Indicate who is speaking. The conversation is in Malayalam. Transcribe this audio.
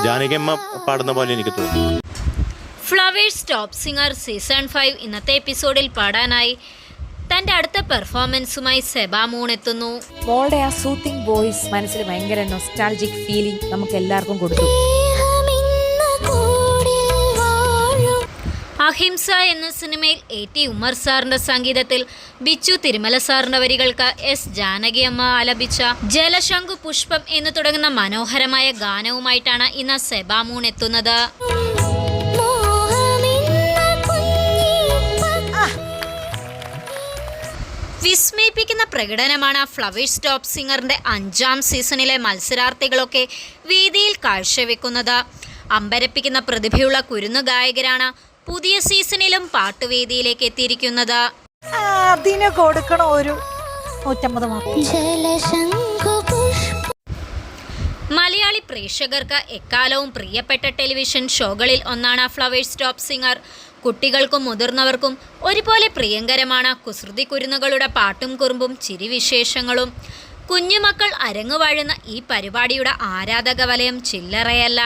Speaker 1: ജാനകിയമ്മ പാടുന്ന പോലെ എനിക്ക് തോന്നി.
Speaker 2: ഫ്ലവേഴ്സ് ടോപ്പ് സിംഗർ സീസൺ 5 ഇന്നത്തെ എപ്പിസോഡിൽ പാടാനായി തൻ്റെ അടുത്ത പെർഫോമൻസുമായി സെബാ മൂൺ എത്തുന്നു.
Speaker 3: മോളുടെ ആ സൂത്തിങ് വോയിസ് മനസ്സിൽ ഭയങ്കര നൊസ്റ്റാൾജിക് ഫീലിംഗ് നമുക്ക് എല്ലാവർക്കും കൊടുത്തു.
Speaker 2: അഹിംസ എന്ന സിനിമയിൽ A.T. ഉമ്മർ സാറിന്റെ സംഗീതത്തിൽ ബിച്ചു തിരുമല സാറിന്റെ വരികൾക്ക് എസ് ജാനകിയമ്മ ആലപിച്ച ജലശംഖു പുഷ്പം എന്ന് തുടങ്ങുന്ന മനോഹരമായ ഗാനവുമായിട്ടാണ് ഇന്ന് സെബാ മൂൺ എത്തുന്നത്. വിസ്മയിപ്പിക്കുന്ന പ്രകടനമാണ് ഫ്ലവേഴ്സ് ടോപ്പ് സിംഗറിന്റെ 5ാം സീസണിലെ മത്സരാർത്ഥികളൊക്കെ വേദിയിൽ കാഴ്ചവെക്കുന്നത്. അമ്പരപ്പിക്കുന്ന പ്രതിഭയുള്ള കുരുന്നു ഗായകരാണ് പുതിയ സീസണിലും പാട്ടുവേദിയിലേക്ക് എത്തിയിരിക്കുന്നത്.
Speaker 3: അതിന് കൊടുക്കണം ഒരു 150 മാർക്ക്.
Speaker 2: മലയാളി പ്രേക്ഷകർക്ക് എക്കാലവും പ്രിയപ്പെട്ട ടെലിവിഷൻ ഷോകളിൽ ഒന്നാണ് ഫ്ലവേഴ്സ് ടോപ്പ് സിംഗർ. കുട്ടികൾക്കും മുതിർന്നവർക്കും ഒരുപോലെ പ്രിയങ്കരമാണ് കുസൃതി കുരുന്നുകളുടെ പാട്ടും കുറുമ്പും ചിരിവിശേഷങ്ങളും. കുഞ്ഞുമക്കൾ അരങ്ങുവാഴുന്ന ഈ പരിപാടിയുടെ ആരാധക വലയം ചില്ലറയല്ല.